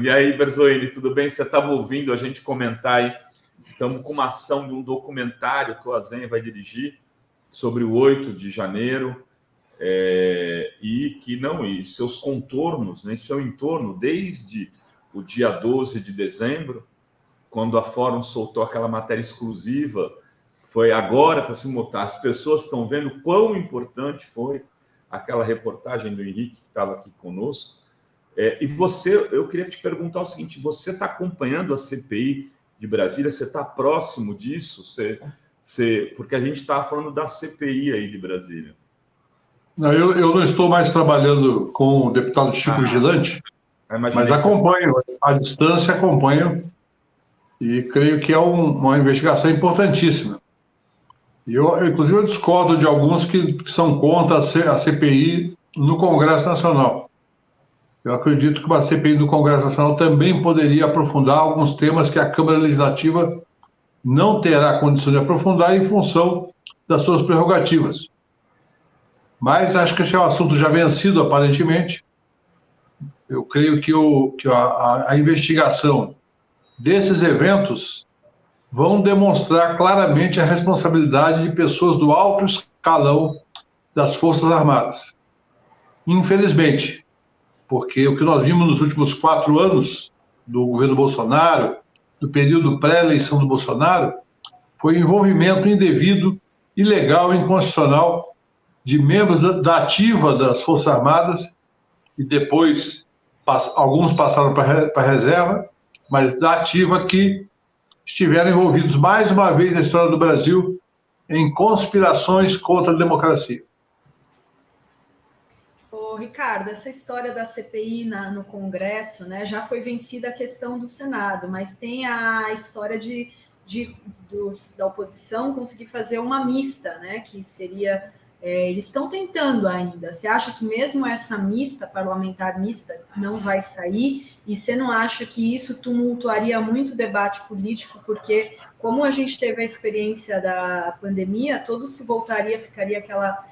E aí, Berzoini, tudo bem? Você estava ouvindo a gente comentar aí. Estamos com uma ação de um documentário que o Azen vai dirigir sobre o 8 de janeiro e seus contornos, né, seu entorno, desde o dia 12 de dezembro, quando a Fórum soltou aquela matéria exclusiva. Foi agora para se mostrar, as pessoas estão vendo quão importante foi aquela reportagem do Henrique que estava aqui conosco. E eu queria te perguntar o seguinte: você está acompanhando a CPI de Brasília? Você está próximo disso? Porque a gente estava falando da CPI aí de Brasília. Não, eu não estou mais trabalhando com o deputado Chico Vigilante, mas acompanho, à distância acompanho, e creio que é uma investigação importantíssima. E inclusive, eu discordo de alguns que são contra a CPI no Congresso Nacional. Eu acredito que uma CPI do Congresso Nacional também poderia aprofundar alguns temas que a Câmara Legislativa não terá condição de aprofundar em função das suas prerrogativas. Mas acho que esse é um assunto já vencido, aparentemente. Eu creio que a investigação desses eventos vão demonstrar claramente a responsabilidade de pessoas do alto escalão das Forças Armadas. Infelizmente, porque o que nós vimos nos últimos 4 anos do governo Bolsonaro, do período pré-eleição do Bolsonaro, foi envolvimento indevido, ilegal e inconstitucional de membros da ativa das Forças Armadas, e depois alguns passaram para a reserva, mas da ativa, que estiveram envolvidos mais uma vez na história do Brasil em conspirações contra a democracia. Ricardo, essa história da CPI no Congresso, né, já foi vencida a questão do Senado, mas tem a história da oposição conseguir fazer uma mista, né, que seria... eles estão tentando ainda. Você acha que mesmo essa parlamentar mista, não vai sair? E você não acha que isso tumultuaria muito o debate político? Porque, como a gente teve a experiência da pandemia, tudo se voltaria, ficaria aquela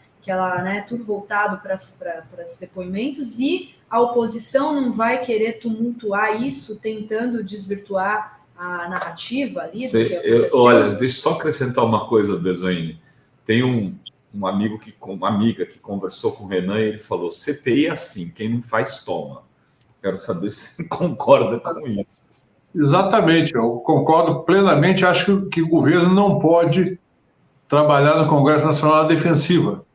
né, tudo voltado para os depoimentos, e a oposição não vai querer tumultuar isso, tentando desvirtuar a narrativa ali do que aconteceu? Olha, deixa eu só acrescentar uma coisa, Berzoini. Tem uma amiga que conversou com o Renan, e ele falou: CPI é assim, quem não faz, toma. Quero saber se você concorda com isso. Exatamente, eu concordo plenamente. Acho que o governo não pode trabalhar no Congresso Nacional à defensiva.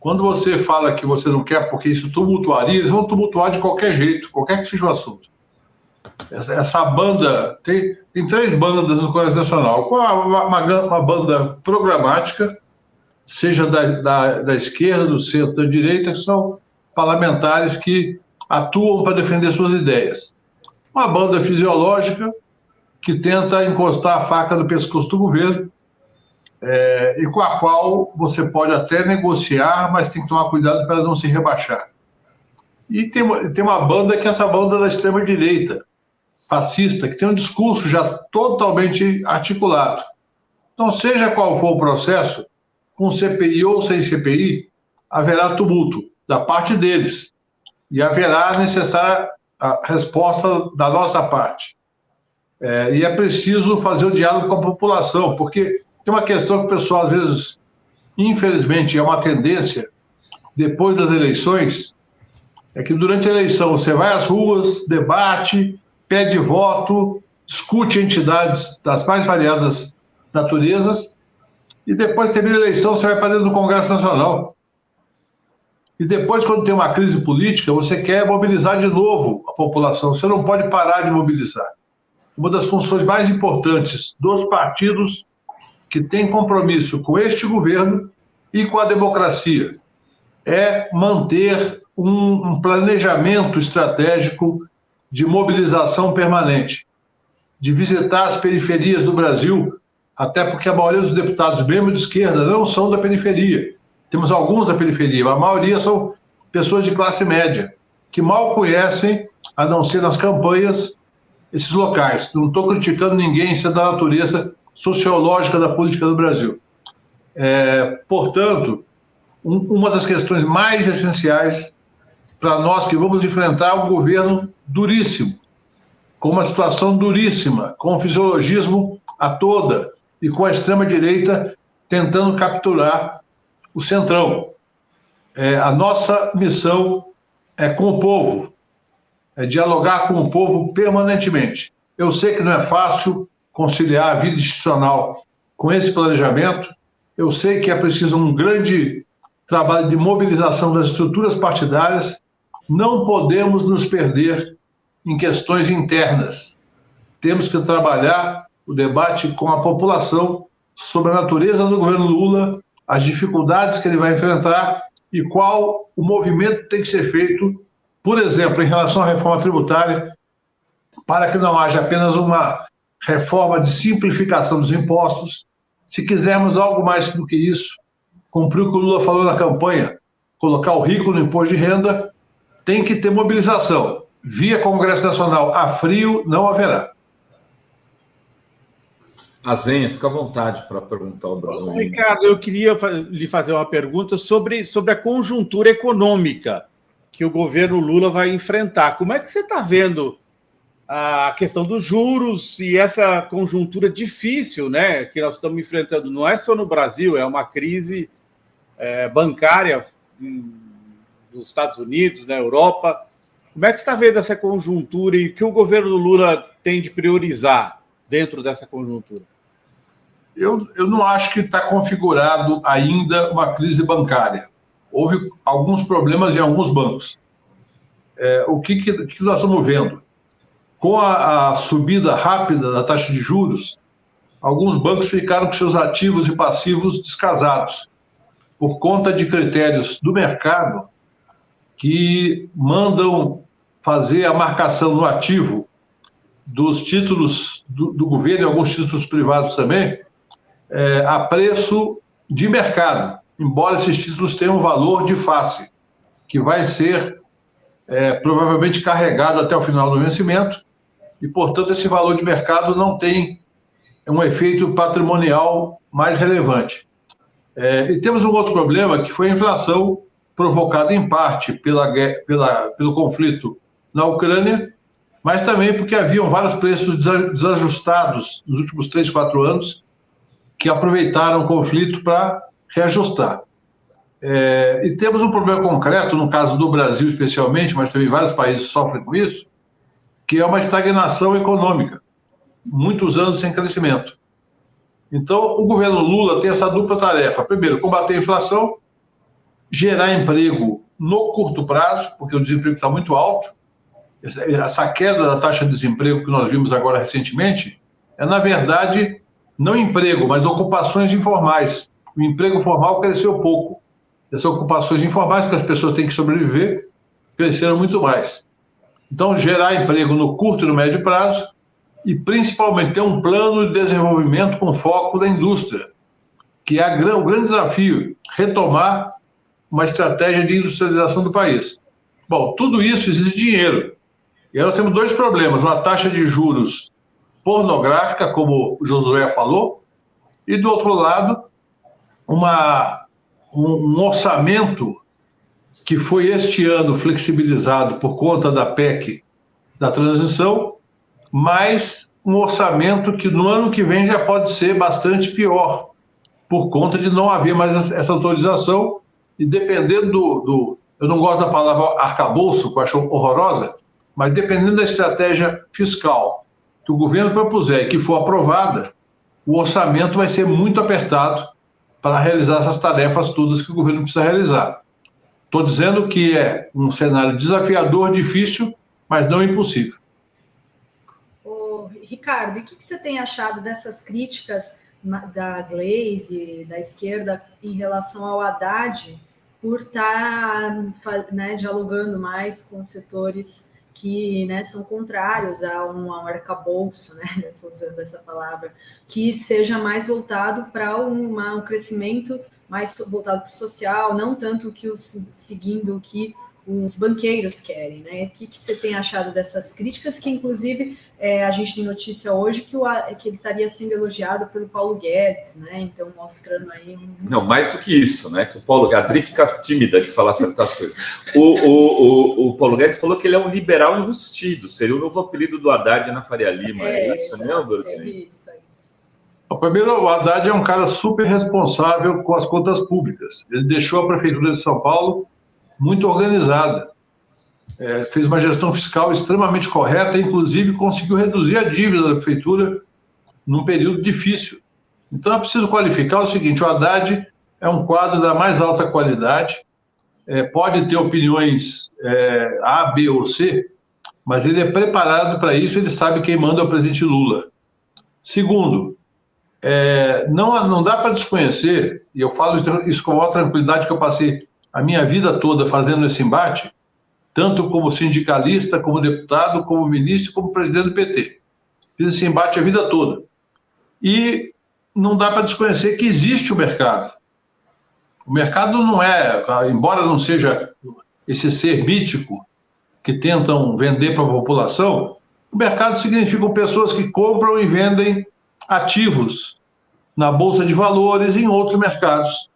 Quando você fala que você não quer porque isso tumultuaria, eles vão tumultuar de qualquer jeito, qualquer que seja o assunto. Essa banda, tem 3 bandas no Congresso Nacional. Uma banda programática, seja da esquerda, do centro, da direita, que são parlamentares que atuam para defender suas ideias. Uma banda fisiológica, que tenta encostar a faca no pescoço do governo, e com a qual você pode até negociar, mas tem que tomar cuidado para não se rebaixar. E tem uma banda que é essa banda da extrema-direita, fascista, que tem um discurso já totalmente articulado. Então, seja qual for o processo, com CPI ou sem CPI, haverá tumulto da parte deles, e haverá necessária a resposta da nossa parte. E é preciso fazer o diálogo com a população, porque tem uma questão que o pessoal, às vezes, infelizmente, é uma tendência, depois das eleições, é que durante a eleição você vai às ruas, debate, pede voto, discute entidades das mais variadas naturezas, e depois termina a eleição, você vai para dentro do Congresso Nacional. E depois, quando tem uma crise política, você quer mobilizar de novo a população. Você não pode parar de mobilizar. Uma das funções mais importantes dos partidos que têm compromisso com este governo e com a democracia é manter um planejamento estratégico de mobilização permanente, de visitar as periferias do Brasil, até porque a maioria dos deputados, mesmo de esquerda, não são da periferia. Temos alguns da periferia, mas a maioria são pessoas de classe média, que mal conhecem, a não ser nas campanhas, esses locais. Não estou criticando ninguém, isso é da natureza sociológica da política do Brasil. Portanto, uma das questões mais essenciais para nós que vamos enfrentar um governo duríssimo, com uma situação duríssima, com o fisiologismo a toda e com a extrema-direita tentando capturar o centrão. A nossa missão é com o povo, é dialogar com o povo permanentemente. Eu sei que não é fácil conciliar a vida institucional com esse planejamento, eu sei que é preciso um grande trabalho de mobilização das estruturas partidárias, não podemos nos perder em questões internas. Temos que trabalhar o debate com a população sobre a natureza do governo Lula, as dificuldades que ele vai enfrentar e qual o movimento que tem que ser feito, por exemplo, em relação à reforma tributária, para que não haja apenas uma reforma de simplificação dos impostos. Se quisermos algo mais do que isso, cumprir o que o Lula falou na campanha, colocar o rico no imposto de renda, tem que ter mobilização. Via Congresso Nacional a frio, não haverá. Azenha, fica à vontade para perguntar ao Brasil. Ricardo, eu queria lhe fazer uma pergunta sobre a conjuntura econômica que o governo Lula vai enfrentar. Como é que você está vendo a questão dos juros e essa conjuntura difícil, né, que nós estamos enfrentando? Não é só no Brasil, é uma crise bancária nos Estados Unidos, na Europa. Como é que você está vendo essa conjuntura e o que o governo Lula tem de priorizar dentro dessa conjuntura? Eu não acho que está configurado ainda uma crise bancária. Houve alguns problemas em alguns bancos. O que nós estamos vendo? Com a subida rápida da taxa de juros, alguns bancos ficaram com seus ativos e passivos descasados, por conta de critérios do mercado que mandam fazer a marcação no ativo dos títulos do governo e alguns títulos privados também, a preço de mercado, embora esses títulos tenham um valor de face, que vai ser provavelmente carregado até o final do vencimento, e, portanto, esse valor de mercado não tem um efeito patrimonial mais relevante. E temos um outro problema, que foi a inflação provocada, em parte, pelo conflito na Ucrânia, mas também porque haviam vários preços desajustados nos últimos 3, 4 anos, que aproveitaram o conflito para reajustar. E temos um problema concreto, no caso do Brasil especialmente, mas também vários países sofrem com isso, que é uma estagnação econômica, muitos anos sem crescimento. Então, o governo Lula tem essa dupla tarefa. Primeiro, combater a inflação, gerar emprego no curto prazo, porque o desemprego está muito alto. Essa queda da taxa de desemprego que nós vimos agora recentemente na verdade, não emprego, mas ocupações informais. O emprego formal cresceu pouco. Essas ocupações informais, porque as pessoas têm que sobreviver, cresceram muito mais. Então, gerar emprego no curto e no médio prazo e, principalmente, ter um plano de desenvolvimento com foco na indústria, que é o grande desafio, retomar uma estratégia de industrialização do país. Bom, tudo isso exige dinheiro. E aí nós temos dois problemas, uma taxa de juros pornográfica, como o Josué falou, e, do outro lado, um orçamento que foi este ano flexibilizado por conta da PEC da transição, mas um orçamento que no ano que vem já pode ser bastante pior, por conta de não haver mais essa autorização, e dependendo eu não gosto da palavra arcabouço, que eu acho horrorosa, mas dependendo da estratégia fiscal que o governo propuser e que for aprovada, o orçamento vai ser muito apertado para realizar essas tarefas todas que o governo precisa realizar. Estou dizendo que é um cenário desafiador, difícil, mas não impossível. Ricardo, e o que você tem achado dessas críticas da Glaze, da esquerda, em relação ao Haddad, por estar dialogando mais com setores que são contrários a um arcabouço, usando essa palavra, que seja mais voltado para um crescimento mais voltado para o social, não tanto seguindo o que os banqueiros querem, né? O que você tem achado dessas críticas, que inclusive a gente tem notícia hoje que ele estaria sendo elogiado pelo Paulo Guedes, né? Então, mostrando aí... Não, mais do que isso, né? Que o Paulo Guedes, a Adri fica tímida de falar certas coisas. O Paulo Guedes falou que ele é um liberal enrustido, seria o novo apelido do Haddad na Faria Lima. É isso mesmo, Dorcini? É isso aí. Primeiro, o Haddad é um cara super responsável com as contas públicas. Ele deixou a Prefeitura de São Paulo muito organizada. Fez uma gestão fiscal extremamente correta, inclusive conseguiu reduzir a dívida da Prefeitura num período difícil. Então, é preciso qualificar o seguinte: o Haddad é um quadro da mais alta qualidade, pode ter opiniões A, B ou C, mas ele é preparado para isso, ele sabe quem manda é o presidente Lula. Segundo, não dá para desconhecer, e eu falo isso com a maior tranquilidade, que eu passei a minha vida toda fazendo esse embate, tanto como sindicalista, como deputado, como ministro, como presidente do PT. Fiz esse embate a vida toda. E não dá para desconhecer que existe o mercado. O mercado não embora não seja esse ser mítico que tentam vender para a população, o mercado significa pessoas que compram e vendem ativos na Bolsa de Valores e em outros mercados.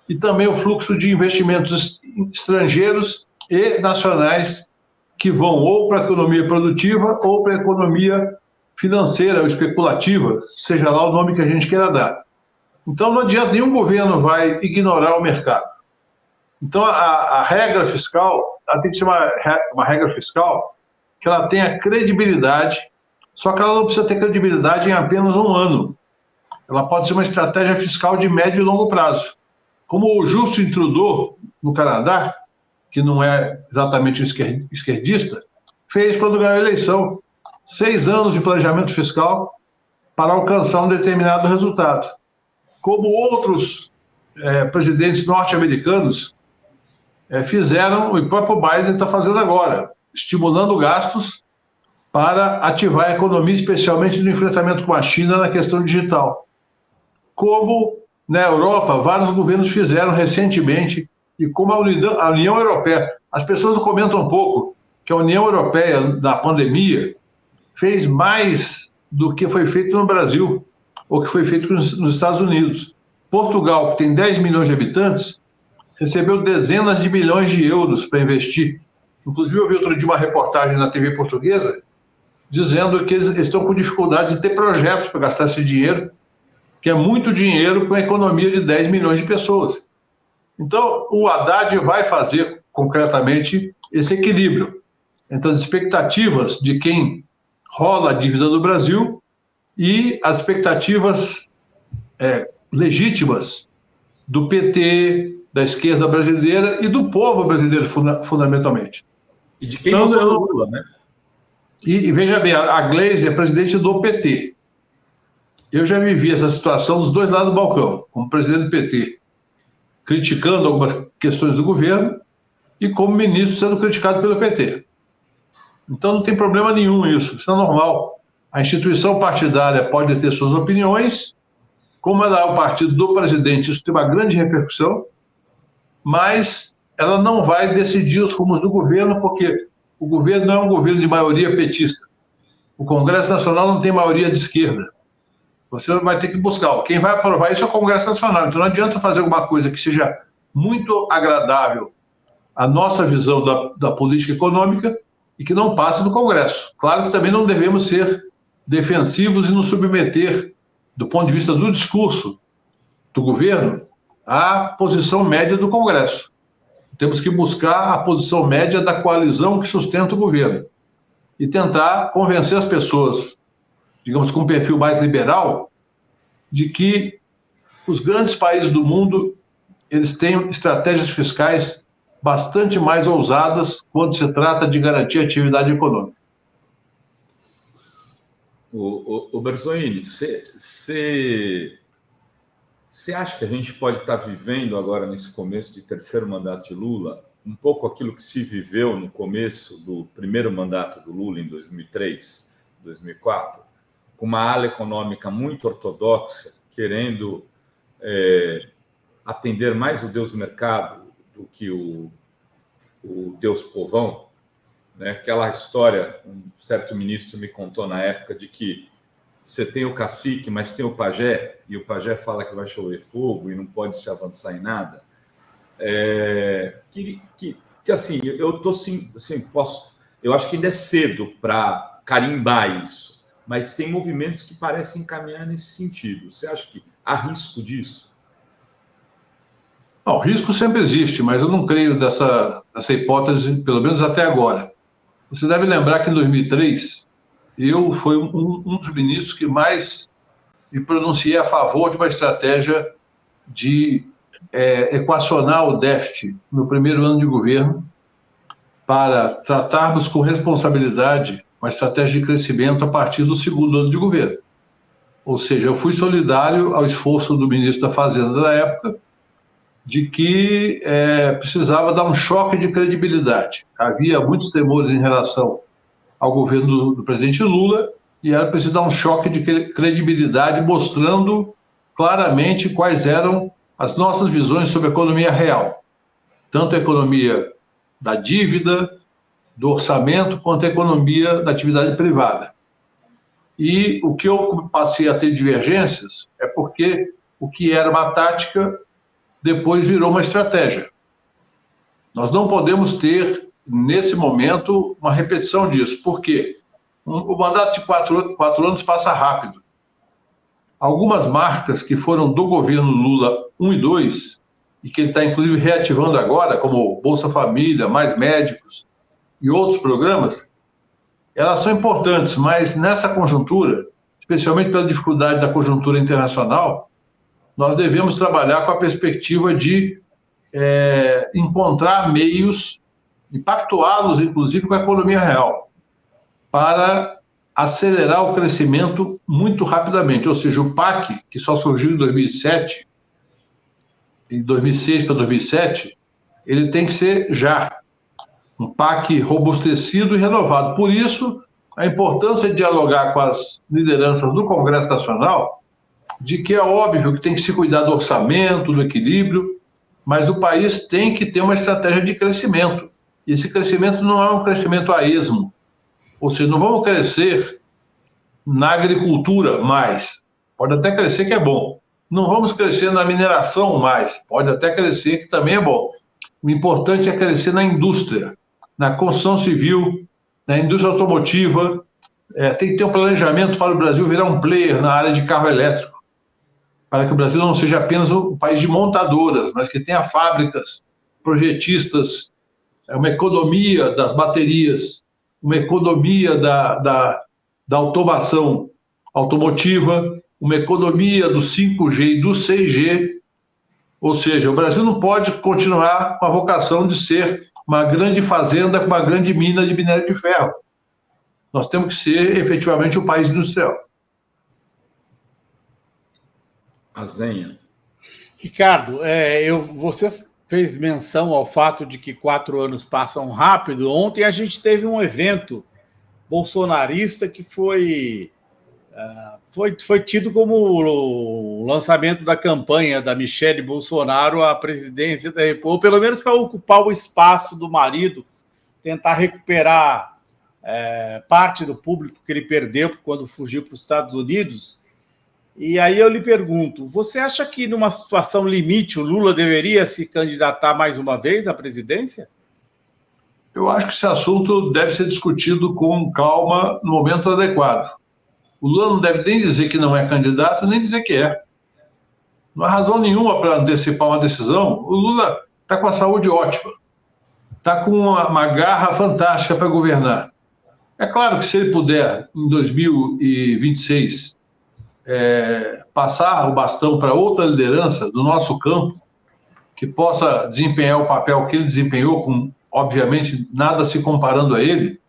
E também o fluxo de investimentos estrangeiros e nacionais que vão ou para a economia produtiva ou para a economia financeira ou especulativa, seja lá o nome que a gente queira dar. Então, não adianta, nenhum governo vai ignorar o mercado. Então, a regra fiscal, ela tem que ser uma regra fiscal que ela tenha credibilidade, só que ela não precisa ter credibilidade em apenas um ano. Ela pode ser uma estratégia fiscal de médio e longo prazo. Como o Justin Trudeau, no Canadá, que não é exatamente esquerdista, fez quando ganhou a eleição. 6 anos de planejamento fiscal para alcançar um determinado resultado. Como outros presidentes norte-americanos fizeram, e o próprio Biden está fazendo agora, estimulando gastos para ativar a economia, especialmente no enfrentamento com a China na questão digital. Como na Europa, vários governos fizeram recentemente, e como a União Europeia, as pessoas comentam um pouco que a União Europeia, na pandemia, fez mais do que foi feito no Brasil, ou que foi feito nos Estados Unidos. Portugal, que tem 10 milhões de habitantes, recebeu dezenas de milhões de euros para investir. Inclusive, eu vi outro dia uma reportagem na TV portuguesa dizendo que eles estão com dificuldade de ter projetos para gastar esse dinheiro, que é muito dinheiro com a economia de 10 milhões de pessoas. Então, o Haddad vai fazer, concretamente, esse equilíbrio entre as expectativas de quem rola a dívida do Brasil e as expectativas legítimas do PT, da esquerda brasileira e do povo brasileiro, fundamentalmente. E de quem votou no Lula, né? E veja bem, a Gleisi é presidente do PT. Eu já vivi essa situação dos dois lados do balcão, como presidente do PT, criticando algumas questões do governo e como ministro sendo criticado pelo PT. Então não tem problema nenhum isso é normal. A instituição partidária pode ter suas opiniões, como ela é o partido do presidente, isso tem uma grande repercussão, mas ela não vai decidir os rumos do governo, porque o governo não é um governo de maioria petista. O Congresso Nacional não tem maioria de esquerda. Você vai ter que buscar. Quem vai aprovar isso é o Congresso Nacional. Então não adianta fazer alguma coisa que seja muito agradável à nossa visão da política econômica e que não passe no Congresso. Claro que também não devemos ser defensivos e nos submeter, do ponto de vista do discurso do governo, à posição média do Congresso. Temos que buscar a posição média da coalizão que sustenta o governo e tentar convencer as pessoas, digamos, com um perfil mais liberal, de que os grandes países do mundo eles têm estratégias fiscais bastante mais ousadas quando se trata de garantir a atividade econômica. O Berzolini, você acha que a gente pode estar vivendo agora, nesse começo de terceiro mandato de Lula, um pouco aquilo que se viveu no começo do primeiro mandato do Lula, em 2003, 2004, com uma ala econômica muito ortodoxa, querendo atender mais o Deus do mercado do que o o Deus Povão, né? Aquela história, um certo ministro me contou na época de que você tem o cacique, mas tem o pajé, e o pajé fala que vai chover fogo e não pode se avançar em nada. Assim, eu tô assim, eu acho que ainda é cedo para carimbar isso, mas tem movimentos que parecem caminhar nesse sentido. Você acha que há risco disso? Não, risco sempre existe, mas eu não creio dessa hipótese, pelo menos até agora. Você deve lembrar que em 2003, eu fui um dos ministros que mais me pronunciei a favor de uma estratégia de equacionar o déficit no primeiro ano de governo para tratarmos com responsabilidade uma estratégia de crescimento a partir do segundo ano de governo. Ou seja, eu fui solidário ao esforço do ministro da Fazenda da época de que precisava dar um choque de credibilidade. Havia muitos temores em relação ao governo do presidente Lula e era preciso dar um choque de credibilidade, mostrando claramente quais eram as nossas visões sobre a economia real, tanto a economia da dívida, do orçamento, quanto a economia da atividade privada. E o que eu passei a ter divergências é porque o que era uma tática depois virou uma estratégia. Nós não podemos ter, nesse momento, uma repetição disso. Por quê? O mandato de 4 anos passa rápido. Algumas marcas que foram do governo Lula 1 e 2, e que ele está, inclusive, reativando agora, como Bolsa Família, Mais Médicos e outros programas, elas são importantes, mas nessa conjuntura, especialmente pela dificuldade da conjuntura internacional, nós devemos trabalhar com a perspectiva de encontrar meios, impactuá-los, inclusive, com a economia real, para acelerar o crescimento muito rapidamente. Ou seja, o PAC, que só surgiu em 2007, em 2006 para 2007, ele tem que ser já um PAC robustecido e renovado. Por isso, a importância de dialogar com as lideranças do Congresso Nacional, de que é óbvio que tem que se cuidar do orçamento, do equilíbrio, mas o país tem que ter uma estratégia de crescimento. E esse crescimento não é um crescimento a esmo. Ou seja, não vamos crescer na agricultura mais. Pode até crescer, que é bom. Não vamos crescer na mineração mais. Pode até crescer, que também é bom. O importante é crescer na indústria, na construção civil, na indústria automotiva. Tem que ter um planejamento para o Brasil virar um player na área de carro elétrico, para que o Brasil não seja apenas um país de montadoras, mas que tenha fábricas, projetistas, uma economia das baterias, uma economia da automação automotiva, uma economia do 5G e do 6G. Ou seja, o Brasil não pode continuar com a vocação de ser uma grande fazenda com uma grande mina de minério de ferro. Nós temos que ser efetivamente um país industrial. Azenha. Ricardo, você fez menção ao fato de que 4 anos passam rápido. Ontem a gente teve um evento bolsonarista que foi tido como o lançamento da campanha da Michele Bolsonaro à presidência da República, ou pelo menos para ocupar o espaço do marido, tentar recuperar parte do público que ele perdeu quando fugiu para os Estados Unidos. E aí eu lhe pergunto, você acha que numa situação limite o Lula deveria se candidatar mais uma vez à presidência? Eu acho que esse assunto deve ser discutido com calma no momento adequado. O Lula não deve nem dizer que não é candidato, nem dizer que é. Não há razão nenhuma para antecipar uma decisão. O Lula está com a saúde ótima, está com uma garra fantástica para governar. É claro que se ele puder, em 2026, passar o bastão para outra liderança do nosso campo, que possa desempenhar o papel que ele desempenhou, com, obviamente, nada se comparando a ele,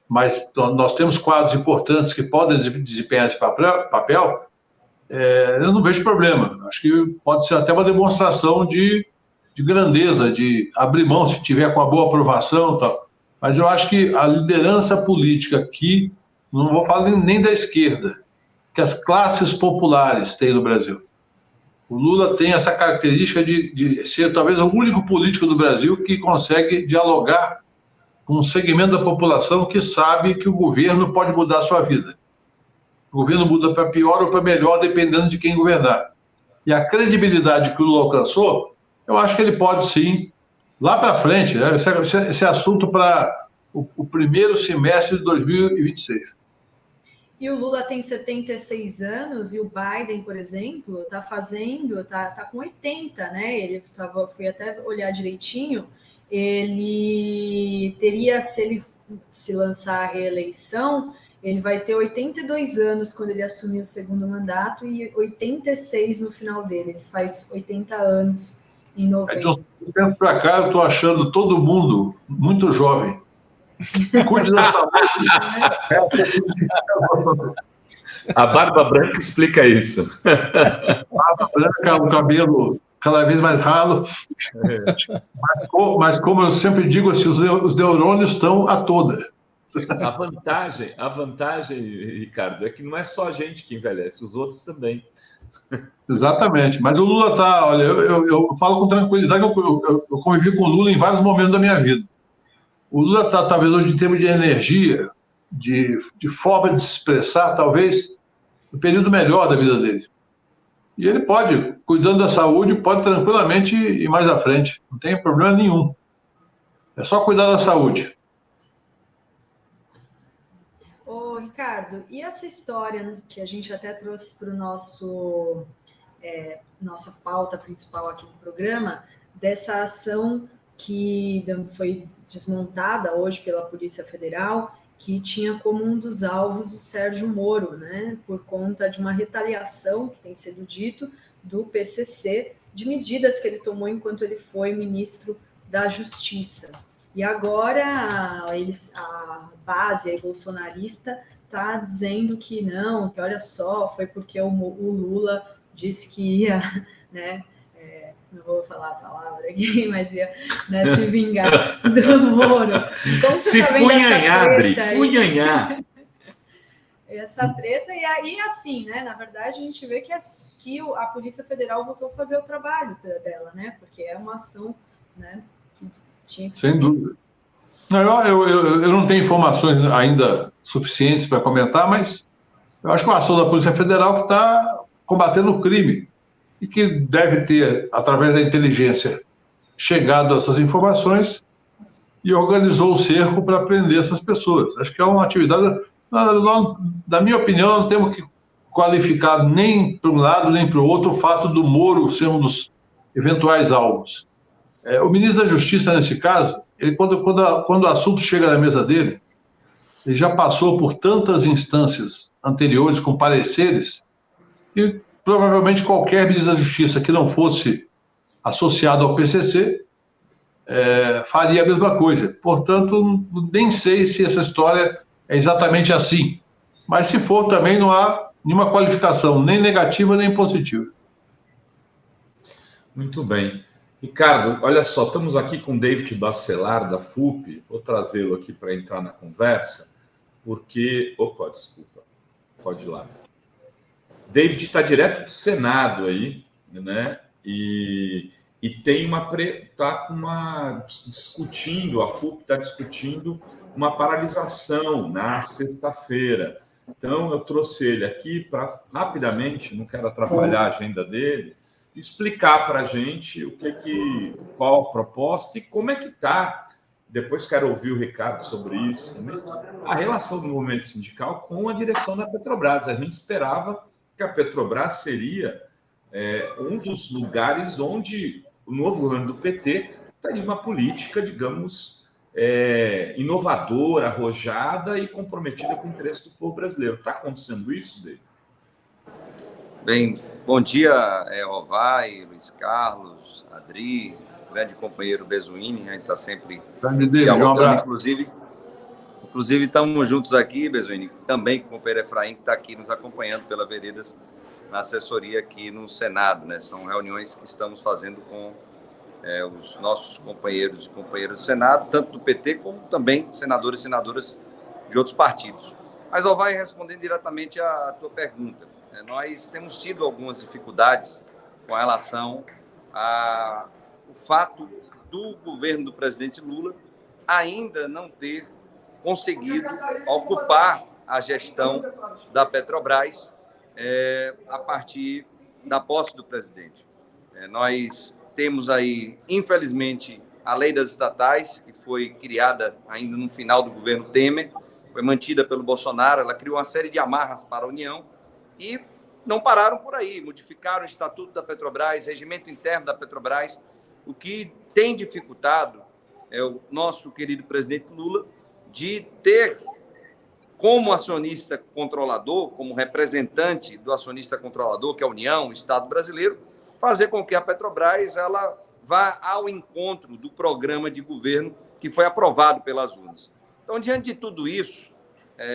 mas nós temos quadros importantes que podem desempenhar esse papel, eu não vejo problema. Acho que pode ser até uma demonstração de grandeza, de abrir mão se tiver com a boa aprovação e tal. Mas eu acho que a liderança política aqui, não vou falar nem da esquerda, que as classes populares têm no Brasil, O Lula tem essa característica de ser talvez o único político do Brasil que consegue dialogar com um segmento da população que sabe que o governo pode mudar a sua vida. O governo muda para pior ou para melhor, dependendo de quem governar. E a credibilidade que o Lula alcançou, eu acho que ele pode sim, lá para frente, né? Esse assunto para o primeiro semestre de 2026. E o Lula tem 76 anos e o Biden, por exemplo, está com 80, né? Fui até olhar direitinho, ele teria, se ele se lançar a reeleição, ele vai ter 82 anos quando ele assumir o segundo mandato e 86 no final dele. Ele faz 80 anos em novembro. De uns tempos para cá, eu estou achando todo mundo muito jovem. Cuide da saúde. A barba branca explica isso. Barba branca, o cabelo cada vez mais ralo. Mas como eu sempre digo, assim, os neurônios estão a toda. A vantagem, Ricardo, é que não é só a gente que envelhece, os outros também. Exatamente. Mas o Lula está... Olha, eu falo com tranquilidade, eu convivi com o Lula em vários momentos da minha vida. O Lula está, talvez, hoje, em termos de energia, de forma de se expressar, talvez, no período melhor da vida dele. E ele pode, cuidando da saúde, pode tranquilamente ir mais à frente. Não tem problema nenhum. É só cuidar da saúde. Ô, Ricardo, e essa história que a gente até trouxe para o nossa pauta principal aqui do programa, dessa ação que foi desmontada hoje pela Polícia Federal, que tinha como um dos alvos o Sérgio Moro, né, por conta de uma retaliação, que tem sido dito, do PCC, de medidas que ele tomou enquanto ele foi ministro da Justiça. E agora a base aí, bolsonarista está dizendo que não, que olha só, foi porque o Lula disse que ia, né, não vou falar a palavra aqui, mas ia, né, se vingar do Moro. Como você se tá vendo funhanhar. Essa treta, e aí, assim, né, na verdade, a gente vê que a Polícia Federal voltou a fazer o trabalho dela, né, porque é uma ação, né, que tinha que ser... Sem dúvida. Não, eu não tenho informações ainda suficientes para comentar, mas eu acho que é uma ação da Polícia Federal que está combatendo o crime e que deve ter, através da inteligência, chegado a essas informações e organizou o cerco para prender essas pessoas. Acho que é uma atividade... Na minha opinião, não temos que qualificar nem para um lado nem para o outro o fato do Moro ser um dos eventuais alvos. O ministro da Justiça, nesse caso, ele, quando o assunto chega na mesa dele, ele já passou por tantas instâncias anteriores com pareceres e provavelmente qualquer ministro da Justiça que não fosse associado ao PCC faria a mesma coisa. Portanto, nem sei se essa história é exatamente assim. Mas se for, também não há nenhuma qualificação, nem negativa, nem positiva. Muito bem. Ricardo, olha só, estamos aqui com David Bacelar, da FUP. Vou trazê-lo aqui para entrar na conversa, porque... Opa, desculpa. Pode ir lá. David está direto do Senado aí, né? E tem discutindo, a FUP está discutindo uma paralisação na sexta-feira. Então, eu trouxe ele aqui para, rapidamente, não quero atrapalhar a agenda dele, explicar para a gente qual a proposta e como é que está. Depois quero ouvir o Ricardo sobre isso também. A relação do movimento sindical com a direção da Petrobras. A gente esperava que a Petrobras seria um dos lugares onde o novo governo do PT teria uma política, digamos, inovadora, arrojada e comprometida com o interesse do povo brasileiro. Está acontecendo isso, David? Bem, bom dia, Rovai, Luiz Carlos, Adri, grande companheiro Bezuini, a gente está sempre dialogando, inclusive estamos juntos aqui, Bezuini, também com o companheiro Efraim, que está aqui nos acompanhando pela Veredas na assessoria aqui no Senado, né? São reuniões que estamos fazendo com os nossos companheiros e companheiras do Senado, tanto do PT como também senadores e senadoras de outros partidos. Mas, Rovai, respondendo diretamente à tua pergunta, nós temos tido algumas dificuldades com relação ao fato do governo do presidente Lula ainda não ter conseguido ocupar a gestão da Petrobras a partir da posse do presidente. Nós temos aí, infelizmente, a lei das estatais, que foi criada ainda no final do governo Temer, foi mantida pelo Bolsonaro, ela criou uma série de amarras para a União e não pararam por aí, modificaram o Estatuto da Petrobras, regimento interno da Petrobras, o que tem dificultado o nosso querido presidente Lula de ter como acionista controlador, como representante do acionista controlador, que é a União, o Estado brasileiro, fazer com que a Petrobras ela vá ao encontro do programa de governo que foi aprovado pelas urnas. Então, diante de tudo isso,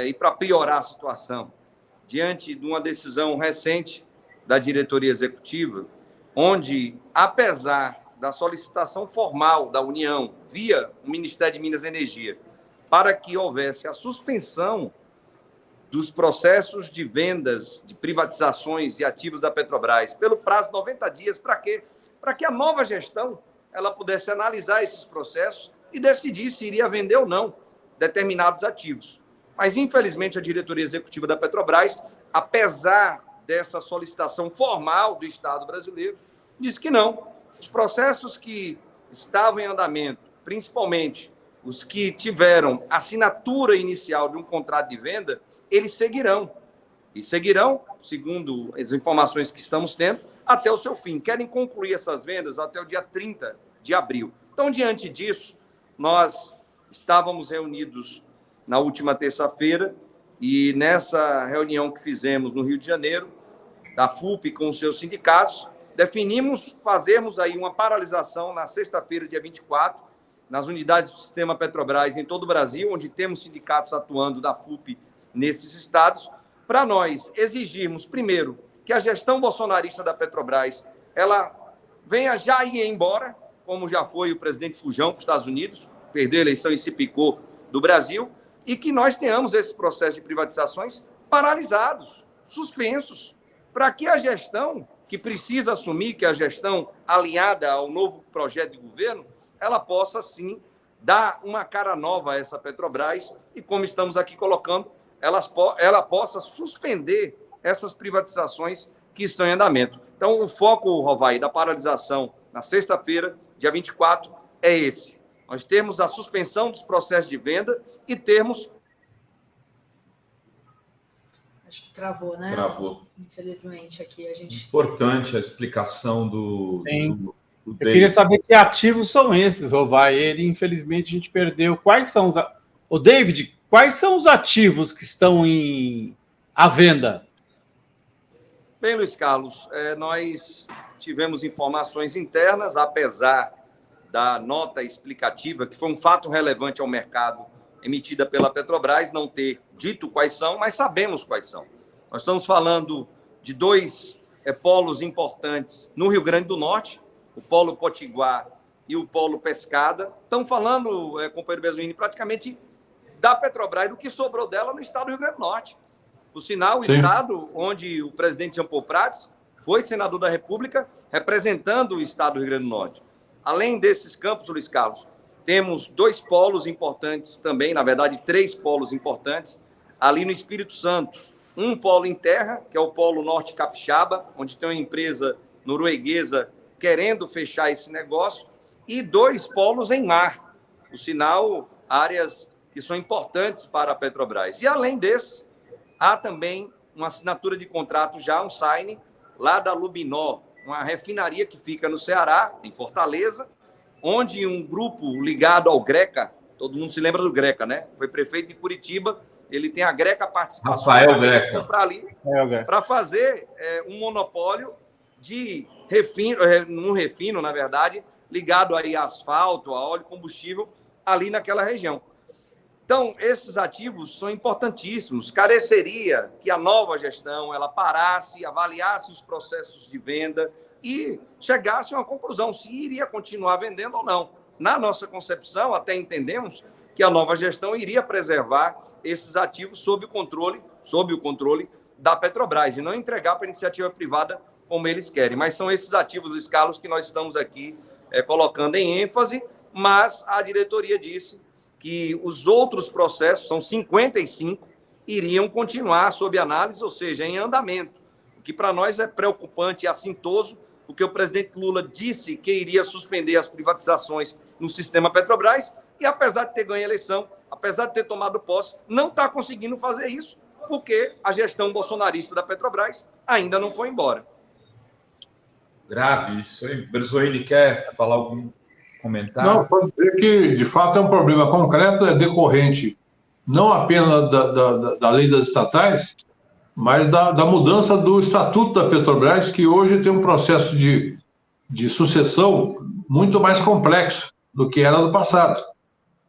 e para piorar a situação, diante de uma decisão recente da diretoria executiva, onde, apesar da solicitação formal da União, via o Ministério de Minas e Energia, para que houvesse a suspensão dos processos de vendas, de privatizações de ativos da Petrobras, pelo prazo de 90 dias, para quê? Para que a nova gestão ela pudesse analisar esses processos e decidir se iria vender ou não determinados ativos. Mas, infelizmente, a diretoria executiva da Petrobras, apesar dessa solicitação formal do Estado brasileiro, disse que não. Os processos que estavam em andamento, principalmente os que tiveram assinatura inicial de um contrato de venda, eles seguirão. E seguirão, segundo as informações que estamos tendo, até o seu fim. Querem concluir essas vendas até o dia 30 de abril. Então, diante disso, nós estávamos reunidos na última terça-feira e nessa reunião que fizemos no Rio de Janeiro, da FUP com os seus sindicatos, definimos fazermos aí uma paralisação na sexta-feira, dia 24, nas unidades do sistema Petrobras em todo o Brasil, onde temos sindicatos atuando da FUP nesses estados, para nós exigirmos, primeiro, que a gestão bolsonarista da Petrobras ela venha já ir embora, como já foi o presidente Fujão para os Estados Unidos, perdeu a eleição e se picou do Brasil, e que nós tenhamos esse processo de privatizações paralisados, suspensos, para que a gestão que precisa assumir, que é a gestão alinhada ao novo projeto de governo, ela possa, sim, dar uma cara nova a essa Petrobras e, como estamos aqui colocando, ela possa suspender essas privatizações que estão em andamento. Então, o foco, Rovai, da paralisação na sexta-feira, dia 24, é esse. Nós temos a suspensão dos processos de venda e termos... Acho que travou, né? Travou. Infelizmente, aqui a gente... Importante a explicação do Eu queria saber que ativos são esses, Rovai. Ele, infelizmente, a gente perdeu. Quais são os... Ô, David, quais são os ativos que estão à venda? Bem, Luiz Carlos, nós tivemos informações internas, apesar da nota explicativa, que foi um fato relevante ao mercado, emitida pela Petrobras, não ter dito quais são, mas sabemos quais são. Nós estamos falando de dois polos importantes no Rio Grande do Norte, o polo Potiguar e o polo Pescada. Estamos falando, companheiro Bezuini, praticamente da Petrobras, do que sobrou dela no estado do Rio Grande do Norte. Por sinal, o estado onde o presidente Jean Paul Prats foi senador da República, representando o estado do Rio Grande do Norte. Além desses campos, Luiz Carlos, temos dois polos importantes também, na verdade, 3 polos importantes, ali no Espírito Santo. Um polo em terra, que é o polo Norte Capixaba, onde tem uma empresa norueguesa querendo fechar esse negócio, e 2 polos em mar, por sinal, áreas que são importantes para a Petrobras. E, além desse, há também uma assinatura de contrato já, um sign, lá da Lubinor, uma refinaria que fica no Ceará, em Fortaleza, onde um grupo ligado ao Greca, todo mundo se lembra do Greca, né? Foi prefeito de Curitiba, ele tem a Greca Participação. Rafael Greca. Para fazer um monopólio de refino, na verdade, ligado aí a asfalto, a óleo combustível, ali naquela região. Então, esses ativos são importantíssimos. Careceria que a nova gestão ela parasse, avaliasse os processos de venda e chegasse a uma conclusão se iria continuar vendendo ou não. Na nossa concepção, até entendemos que a nova gestão iria preservar esses ativos sob o controle da Petrobras e não entregar para a iniciativa privada como eles querem. Mas são esses ativos, Luiz Carlos, que nós estamos aqui colocando em ênfase, mas a diretoria disse que os outros processos, são 55, iriam continuar sob análise, ou seja, em andamento, o que para nós é preocupante e assintoso, porque o presidente Lula disse que iria suspender as privatizações no sistema Petrobras e, apesar de ter ganho a eleição, apesar de ter tomado posse, não está conseguindo fazer isso, porque a gestão bolsonarista da Petrobras ainda não foi embora. Grave isso, hein? Berzoini, quer falar algum comentário? Não, pode dizer que, de fato, é um problema concreto, é decorrente não apenas da lei das estatais, mas da mudança do estatuto da Petrobras, que hoje tem um processo de sucessão muito mais complexo do que era no passado.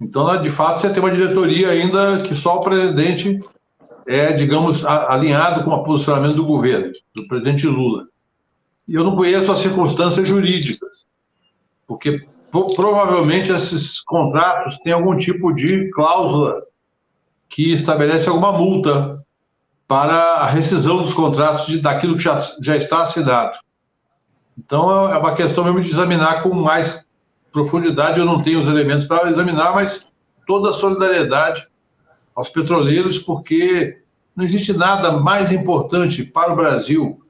Então, de fato, você tem uma diretoria ainda que só o presidente é, digamos, alinhado com o posicionamento do governo, do presidente Lula. E eu não conheço as circunstâncias jurídicas, porque provavelmente esses contratos têm algum tipo de cláusula que estabelece alguma multa para a rescisão dos contratos daquilo que já está assinado. Então, é uma questão mesmo de examinar com mais profundidade. Eu não tenho os elementos para examinar, mas toda a solidariedade aos petroleiros, porque não existe nada mais importante para o Brasil,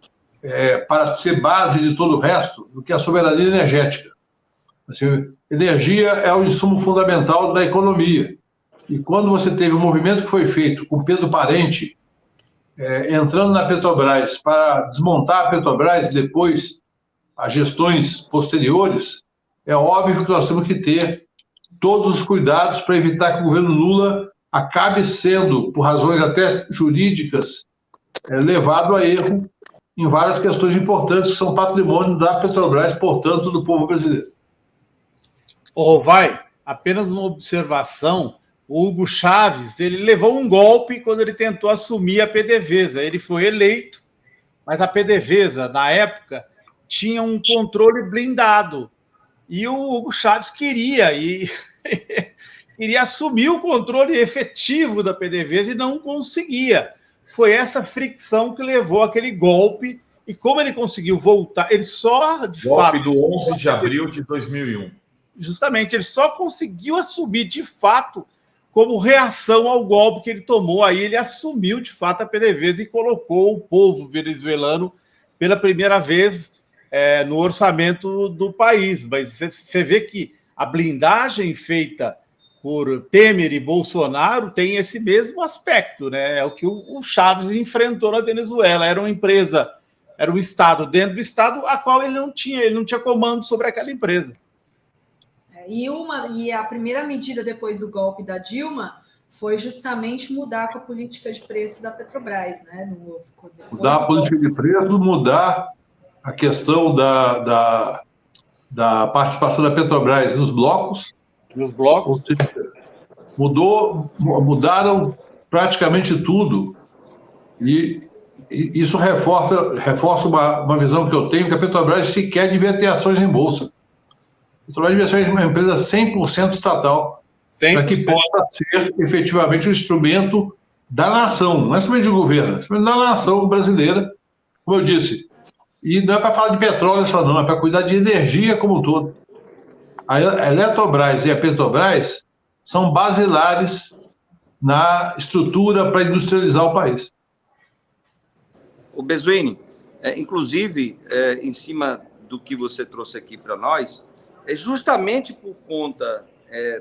para ser base de todo o resto, do que a soberania energética. Assim, energia é o insumo fundamental da economia. E quando você teve um movimento que foi feito com Pedro Parente, entrando na Petrobras para desmontar a Petrobras e depois as gestões posteriores, é óbvio que nós temos que ter todos os cuidados para evitar que o governo Lula acabe sendo, por razões até jurídicas, levado a erro em várias questões importantes que são patrimônio da Petrobras, portanto, do povo brasileiro. Vai, apenas uma observação. O Hugo Chávez, ele levou um golpe quando ele tentou assumir a PDVSA. Ele foi eleito, mas a PDVSA, na época, tinha um controle blindado. E o Hugo Chávez queria assumir o controle efetivo da PDVSA e não conseguia. Foi essa fricção que levou aquele golpe. E como ele conseguiu voltar, ele só, de golpe fato... do 11 de abril de 2001. Justamente, ele só conseguiu assumir, de fato, como reação ao golpe que ele tomou. Aí ele assumiu, de fato, a PDVSA e colocou o povo venezuelano pela primeira vez no orçamento do país. Mas você vê que a blindagem feita por Temer e Bolsonaro tem esse mesmo aspecto, né? É o que o Chávez enfrentou na Venezuela. Era uma empresa, era um Estado dentro do Estado, a qual ele não tinha comando sobre aquela empresa. E a primeira medida depois do golpe da Dilma foi justamente mudar com a política de preço da Petrobras, né? Mudar a política de preço, mudar a questão da participação da Petrobras nos blocos. Nos blocos? Mudaram praticamente tudo. E isso reforça uma visão que eu tenho, que a Petrobras sequer devia ter ações em bolsa. A Petrobras devia ser uma empresa 100% estatal, 100%. Para que possa ser efetivamente um instrumento da nação, não é instrumento de governo, é instrumento da nação brasileira, como eu disse. E não é para falar de petróleo só não, é para cuidar de energia como um todo. A Eletrobras e a Petrobras são basilares na estrutura para industrializar o país. O Berzoini, inclusive, em cima do que você trouxe aqui para nós, é justamente por conta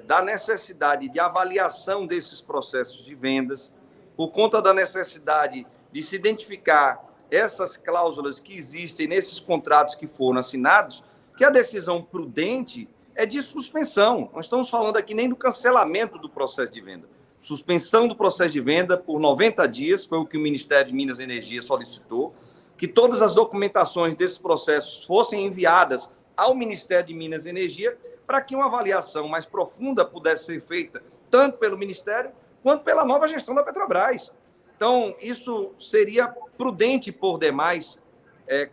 da necessidade de avaliação desses processos de vendas, por conta da necessidade de se identificar essas cláusulas que existem nesses contratos que foram assinados, que a decisão prudente é de suspensão. Não estamos falando aqui nem do cancelamento do processo de venda. Suspensão do processo de venda por 90 dias, foi o que o Ministério de Minas e Energia solicitou, que todas as documentações desses processos fossem enviadas ao Ministério de Minas e Energia para que uma avaliação mais profunda pudesse ser feita, tanto pelo Ministério quanto pela nova gestão da Petrobras. Então, isso seria prudente, por demais,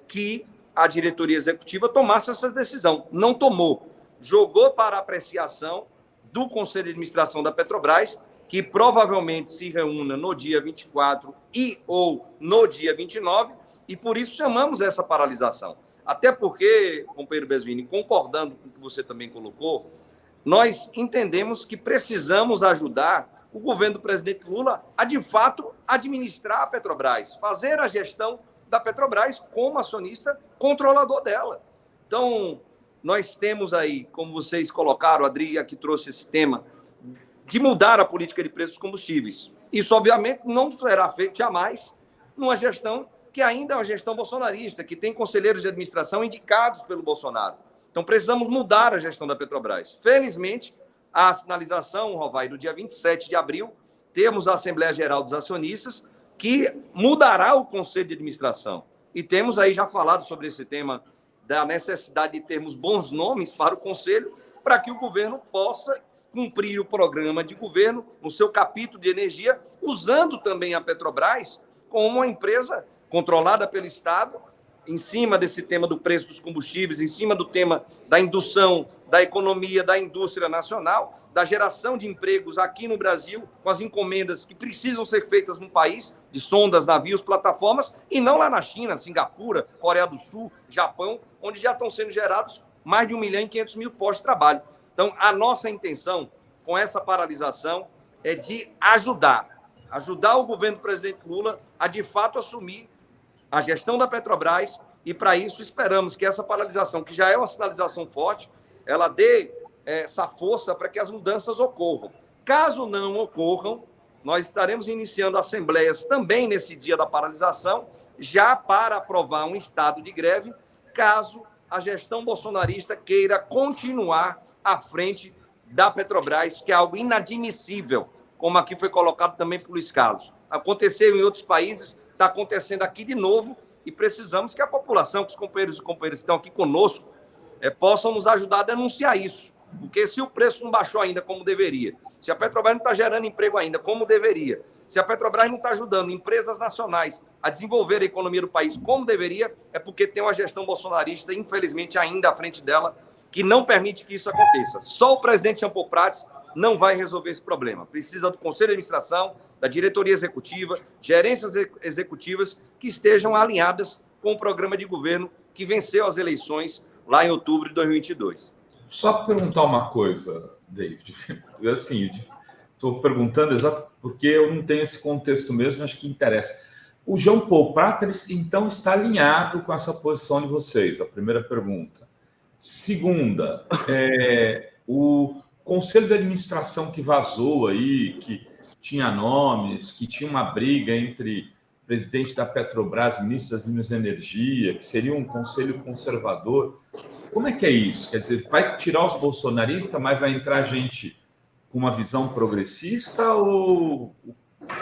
que a diretoria executiva tomasse essa decisão. Não tomou. Jogou para apreciação do Conselho de Administração da Petrobras que provavelmente se reúna no dia 24 ou no dia 29, e por isso chamamos essa paralisação. Até porque, companheiro Besuini, concordando com o que você também colocou, nós entendemos que precisamos ajudar o governo do presidente Lula a, de fato, administrar a Petrobras, fazer a gestão da Petrobras como acionista controlador dela. Então, nós temos aí, como vocês colocaram, a Adri aqui trouxe esse tema, de mudar a política de preços dos combustíveis. Isso, obviamente, não será feito jamais numa gestão que ainda é uma gestão bolsonarista, que tem conselheiros de administração indicados pelo Bolsonaro. Então, precisamos mudar a gestão da Petrobras. Felizmente, a sinalização, Rovai, do dia 27 de abril, temos a Assembleia Geral dos Acionistas, que mudará o Conselho de Administração. E temos aí já falado sobre esse tema da necessidade de termos bons nomes para o Conselho, para que o governo possa cumprir o programa de governo no seu capítulo de energia, usando também a Petrobras como uma empresa controlada pelo Estado, em cima desse tema do preço dos combustíveis, em cima do tema da indução, da economia, da indústria nacional, da geração de empregos aqui no Brasil, com as encomendas que precisam ser feitas no país, de sondas, navios, plataformas, e não lá na China, Singapura, Coreia do Sul, Japão, onde já estão sendo gerados mais de 1.500.000 postos de trabalho. Então, a nossa intenção com essa paralisação é de ajudar o governo do presidente Lula a, de fato, assumir a gestão da Petrobras, e, para isso, esperamos que essa paralisação, que já é uma sinalização forte, ela dê essa força para que as mudanças ocorram. Caso não ocorram, nós estaremos iniciando assembleias também nesse dia da paralisação, já para aprovar um estado de greve, caso a gestão bolsonarista queira continuar à frente da Petrobras, que é algo inadmissível, como aqui foi colocado também por Luiz Carlos. Aconteceu em outros países, está acontecendo aqui de novo, e precisamos que a população, que os companheiros e companheiras que estão aqui conosco, possam nos ajudar a denunciar isso. Porque se o preço não baixou ainda como deveria, se a Petrobras não está gerando emprego ainda como deveria, se a Petrobras não está ajudando empresas nacionais a desenvolver a economia do país como deveria, é porque tem uma gestão bolsonarista, infelizmente, ainda à frente dela, que não permite que isso aconteça. Só o presidente Jean Paul Prats não vai resolver esse problema. Precisa do Conselho de Administração, da diretoria executiva, gerências executivas que estejam alinhadas com o programa de governo que venceu as eleições lá em outubro de 2022. Só perguntar uma coisa, David. Assim, estou perguntando exato porque eu não tenho esse contexto mesmo, acho que interessa. O Jean Paul Prats, então, está alinhado com essa posição de vocês? A primeira pergunta. Segunda, o Conselho de Administração que vazou aí, que tinha nomes, que tinha uma briga entre presidente da Petrobras, ministro das Minas e Energia, que seria um conselho conservador. Como é que é isso? Quer dizer, vai tirar os bolsonaristas, mas vai entrar gente com uma visão progressista ou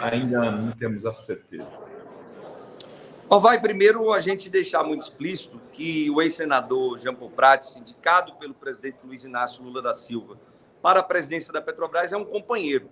ainda não temos a certeza? Vai primeiro a gente deixar muito explícito que o ex-senador Jean Paul Prats, indicado pelo presidente Luiz Inácio Lula da Silva para a presidência da Petrobras, é um companheiro.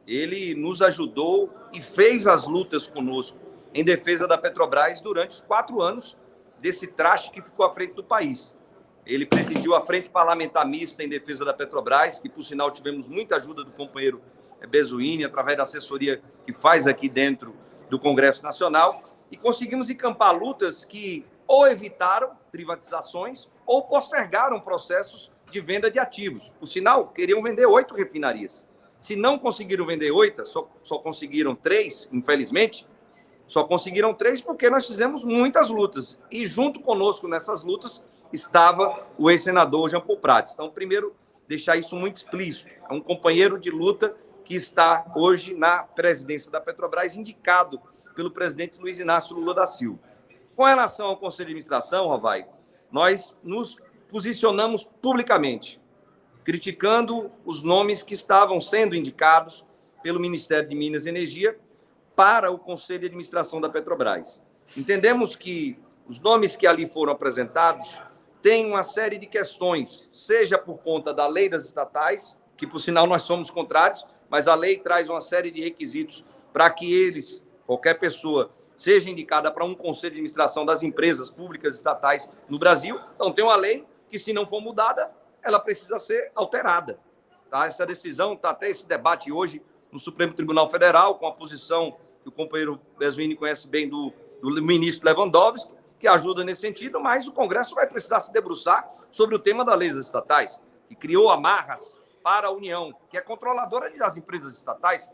Ele nos ajudou e fez as lutas conosco em defesa da Petrobras durante os 4 anos desse traste que ficou à frente do país. Ele presidiu a Frente Parlamentar Mista em defesa da Petrobras, que, por sinal, tivemos muita ajuda do companheiro Besuini, através da assessoria que faz aqui dentro do Congresso Nacional, e conseguimos encampar lutas que ou evitaram privatizações ou postergaram processos de venda de ativos. Por sinal, queriam vender 8 refinarias. Se não conseguiram vender 8, só conseguiram 3, infelizmente, só conseguiram 3 porque nós fizemos muitas lutas. E junto conosco nessas lutas estava o ex-senador Jean Paul Prats. Então, primeiro, deixar isso muito explícito. É um companheiro de luta que está hoje na presidência da Petrobras, indicado pelo presidente Luiz Inácio Lula da Silva. Com relação ao Conselho de Administração, Rovai, nós nos posicionamos publicamente, criticando os nomes que estavam sendo indicados pelo Ministério de Minas e Energia para o Conselho de Administração da Petrobras. Entendemos que os nomes que ali foram apresentados têm uma série de questões, seja por conta da lei das estatais, que, por sinal, nós somos contrários, mas a lei traz uma série de requisitos para que eles, qualquer pessoa, seja indicada para um Conselho de Administração das empresas públicas estatais no Brasil. Então, tem uma lei que, se não for mudada, ela precisa ser alterada. Tá? Essa decisão, está até esse debate hoje no Supremo Tribunal Federal, com a posição que o companheiro Besuini conhece bem do ministro Lewandowski, que ajuda nesse sentido, mas o Congresso vai precisar se debruçar sobre o tema das leis estatais, que criou amarras para a União, que é controladora das empresas estatais.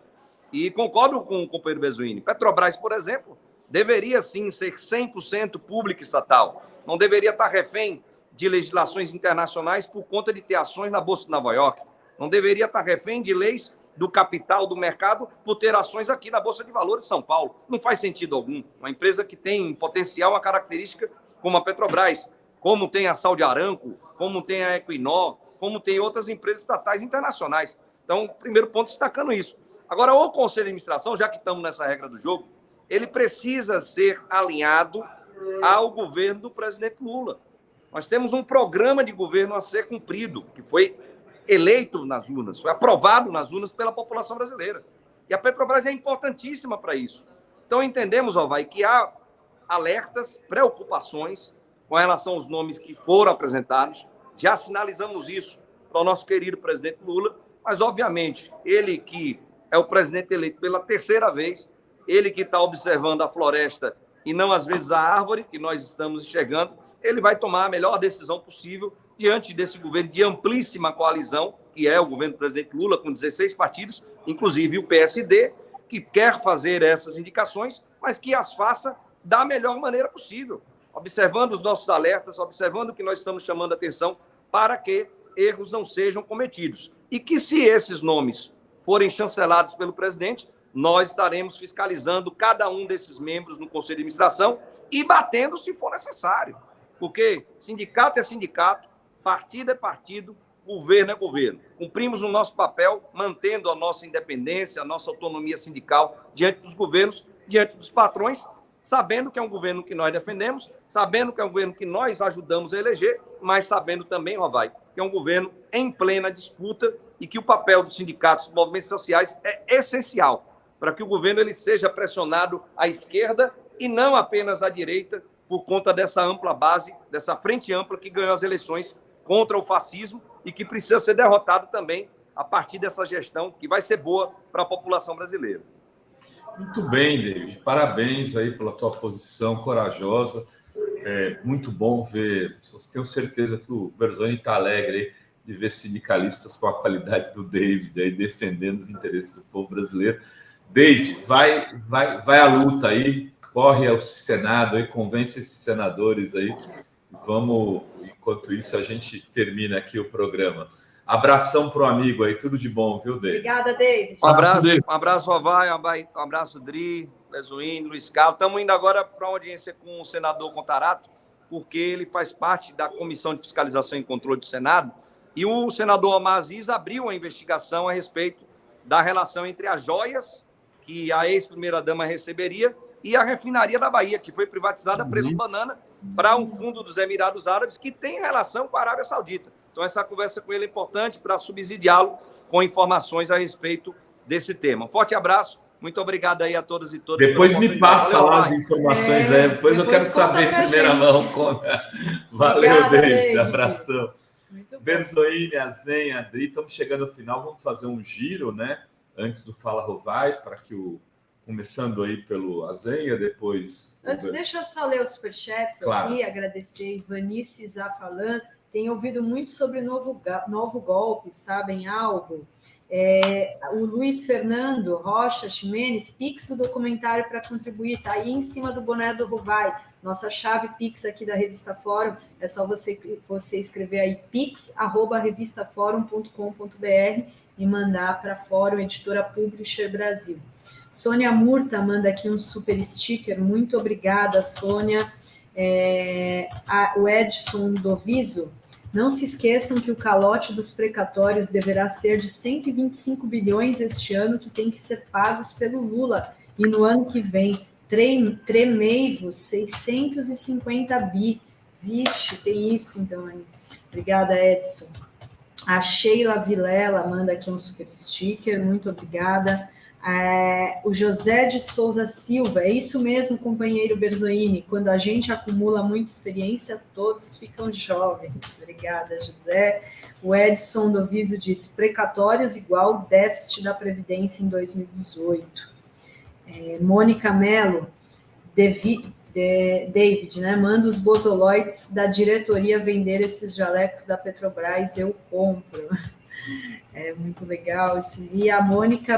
E concordo com o companheiro Besuini. Petrobras, por exemplo, deveria sim ser 100% pública estatal. Não deveria estar refém de legislações internacionais por conta de ter ações na Bolsa de Nova York. Não deveria estar refém de leis do capital, do mercado, por ter ações aqui na Bolsa de Valores de São Paulo. Não faz sentido algum. Uma empresa que tem potencial, uma característica como a Petrobras, como tem a Saudi Aramco, como tem a Equinor, como tem outras empresas estatais internacionais. Então, primeiro ponto, destacando isso. Agora, o Conselho de Administração, já que estamos nessa regra do jogo, ele precisa ser alinhado ao governo do presidente Lula. Nós temos um programa de governo a ser cumprido, que foi eleito nas urnas, foi aprovado nas urnas pela população brasileira. E a Petrobras é importantíssima para isso. Então, entendemos, Alvai, que há alertas, preocupações com relação aos nomes que foram apresentados. Já sinalizamos isso para o nosso querido presidente Lula, mas, obviamente, ele que é o presidente eleito pela terceira vez, ele que está observando a floresta e não, às vezes, a árvore que nós estamos enxergando, ele vai tomar a melhor decisão possível diante desse governo de amplíssima coalizão, que é o governo do presidente Lula, com 16 partidos, inclusive o PSD, que quer fazer essas indicações, mas que as faça da melhor maneira possível, observando os nossos alertas, observando o que nós estamos chamando a atenção para que erros não sejam cometidos. E que, se esses nomes forem chancelados pelo presidente, nós estaremos fiscalizando cada um desses membros no Conselho de Administração e batendo se for necessário. Porque sindicato é sindicato, partido é partido, governo é governo. Cumprimos o nosso papel, mantendo a nossa independência, a nossa autonomia sindical diante dos governos, diante dos patrões, sabendo que é um governo que nós defendemos, sabendo que é um governo que nós ajudamos a eleger, mas sabendo também, Rovai, que é um governo em plena disputa e que o papel dos sindicatos, dos movimentos sociais é essencial para que o governo ele seja pressionado à esquerda e não apenas à direita, por conta dessa ampla base, dessa frente ampla que ganhou as eleições contra o fascismo e que precisa ser derrotado também a partir dessa gestão que vai ser boa para a população brasileira. Muito bem, David. Parabéns aí pela tua posição corajosa. É muito bom ver. Tenho certeza que o Berzoni está alegre aí de ver sindicalistas com a qualidade do David aí defendendo os interesses do povo brasileiro. David, vai à luta aí, corre ao Senado aí, convence esses senadores aí. Vamos, enquanto isso, a gente termina aqui o programa. Abração para o amigo aí, tudo de bom, viu, David? Obrigada, David. Um abraço, Rovai, um abraço, Dri, Besuini, Luiz Carlos. Estamos indo agora para uma audiência com o senador Contarato, porque ele faz parte da Comissão de Fiscalização e Controle do Senado, e o senador Omar Aziz abriu uma investigação a respeito da relação entre as joias que a ex-primeira-dama receberia e a refinaria da Bahia, que foi privatizada a preço banana para um fundo dos Emirados Árabes que tem relação com a Arábia Saudita. Então, essa conversa com ele é importante para subsidiá-lo com informações a respeito desse tema. Um forte abraço, muito obrigado aí a todas e todos. Depois me passa lá as informações, depois eu quero saber em primeira mão. Valeu, obrigada, David. Abração. Berzoni, Azen, Adri, estamos chegando ao final, vamos fazer um giro, né? Antes do Fala Rovai, para que o... Começando aí pelo Azenha, depois... Antes, deixa eu só ler os superchats aqui, agradecer Ivanice Zafalan, tem ouvido muito sobre o novo golpe, sabem algo? O Luiz Fernando Rocha Ximenes, Pix do documentário para contribuir, está aí em cima do boné do Rovai. Nossa chave Pix aqui da Revista Fórum, é só você escrever aí pix@revistaforum.com.br e mandar para Fórum Editora Publisher Brasil. Sônia Murta manda aqui um super sticker, muito obrigada, Sônia. O Edson Doviso, não se esqueçam que o calote dos precatórios deverá ser de 125 bilhões este ano, que tem que ser pagos pelo Lula, e no ano que vem, tremeivos, 650 bi. Vixe, tem isso então aí. Obrigada, Edson. A Sheila Vilela manda aqui um super sticker, muito obrigada. O José de Souza Silva, é isso mesmo, companheiro Berzoini, quando a gente acumula muita experiência, todos ficam jovens. Obrigada, José. O Edson Doviso diz, precatórios igual déficit da Previdência em 2018. Mônica Mello, David, né? Manda os bozoloides da diretoria vender esses jalecos da Petrobras, eu compro. Muito legal. E a Mônica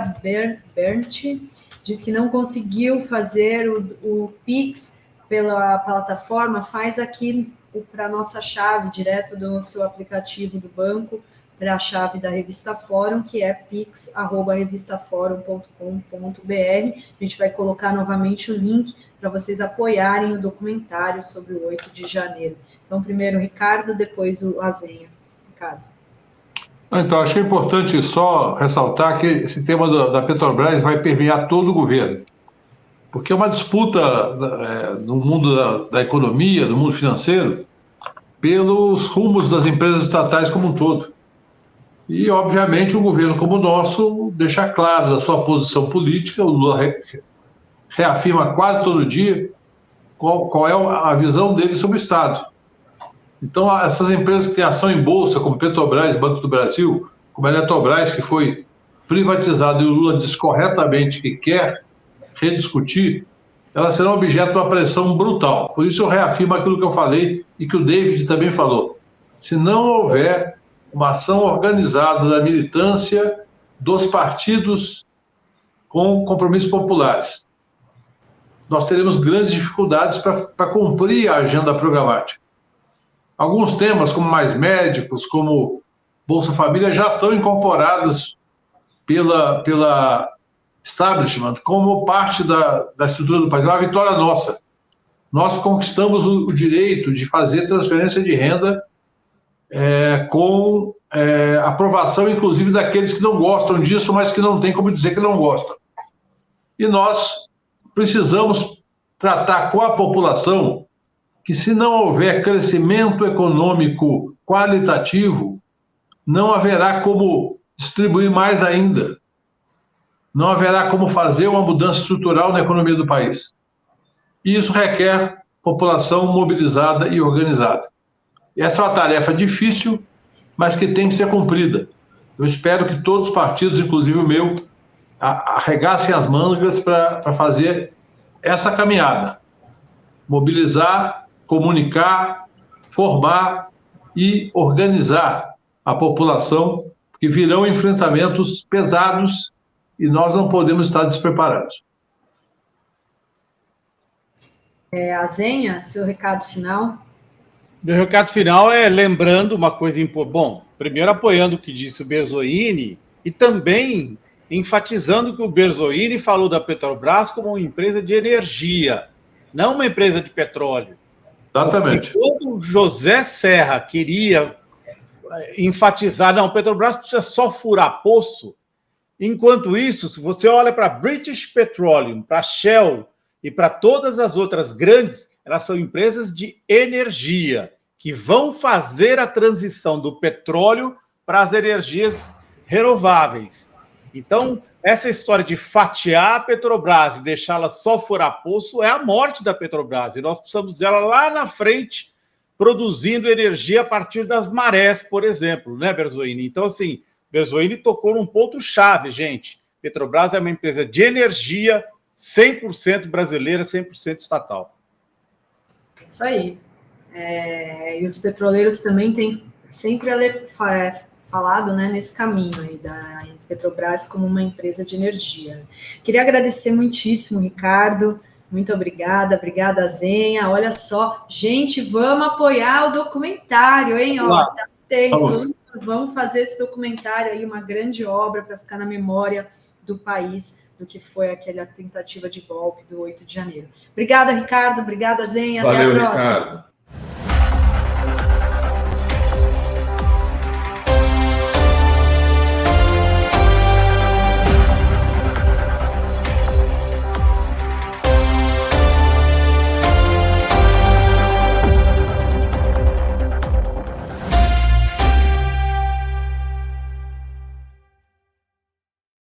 Berndt diz que não conseguiu fazer o Pix pela plataforma, faz aqui para a nossa chave, direto do seu aplicativo do banco, para a chave da Revista Fórum, que é pix@revistaforum.com.br. A gente vai colocar novamente o link para vocês apoiarem o documentário sobre o 8 de janeiro. Então, primeiro o Ricardo, depois o Azenha. Ricardo. Então, acho que é importante só ressaltar que esse tema da Petrobras vai permear todo o governo, porque é uma disputa no mundo da economia, no mundo financeiro, pelos rumos das empresas estatais como um todo. E, obviamente, um governo como o nosso deixa claro da sua posição política, o Lula reafirma quase todo dia qual é a visão dele sobre o Estado. Então, essas empresas que têm ação em bolsa, como Petrobras, Banco do Brasil, como a Eletrobras, que foi privatizada e o Lula diz corretamente que quer rediscutir, elas serão objeto de uma pressão brutal. Por isso eu reafirmo aquilo que eu falei e que o David também falou. Se não houver uma ação organizada da militância dos partidos com compromissos populares, nós teremos grandes dificuldades para cumprir a agenda programática. Alguns temas, como mais médicos, como Bolsa Família, já estão incorporados pela establishment como parte da estrutura do país. É uma vitória nossa. Nós conquistamos o direito de fazer transferência de renda com aprovação, inclusive, daqueles que não gostam disso, mas que não tem como dizer que não gostam. E nós precisamos tratar com a população que, se não houver crescimento econômico qualitativo, não haverá como distribuir mais ainda. Não haverá como fazer uma mudança estrutural na economia do país. E isso requer população mobilizada e organizada. Essa é uma tarefa difícil, mas que tem que ser cumprida. Eu espero que todos os partidos, inclusive o meu, arregassem as mangas para fazer essa caminhada. Mobilizar, comunicar, formar e organizar a população, porque virão enfrentamentos pesados e nós não podemos estar despreparados. Azenha, seu recado final? Meu recado final é lembrando uma coisa importante. Bom, primeiro apoiando o que disse o Berzoini e também enfatizando que o Berzoini falou da Petrobras como uma empresa de energia, não uma empresa de petróleo. Exatamente. Porque quando o José Serra queria enfatizar, não, Petrobras precisa só furar poço, enquanto isso, se você olha para a British Petroleum, para a Shell e para todas as outras grandes, elas são empresas de energia, que vão fazer a transição do petróleo para as energias renováveis. Então, essa história de fatiar a Petrobras e deixá-la só furar poço é a morte da Petrobras. E nós precisamos dela lá na frente, produzindo energia a partir das marés, por exemplo, né, Berzoini? Então, assim, Berzoini tocou num ponto-chave, gente. Petrobras é uma empresa de energia 100% brasileira, 100% estatal. Isso aí. E os petroleiros também têm sempre falado, né, nesse caminho aí da Petrobras como uma empresa de energia. Queria agradecer muitíssimo, Ricardo. Muito obrigada. Obrigada, Zenha. Olha só, gente, vamos apoiar o documentário, hein? Ó, tá atento. Vamos fazer esse documentário aí, uma grande obra para ficar na memória do país, do que foi aquela tentativa de golpe do 8 de janeiro. Obrigada, Ricardo. Obrigada, Zenha. Valeu, até a próxima. Ricardo.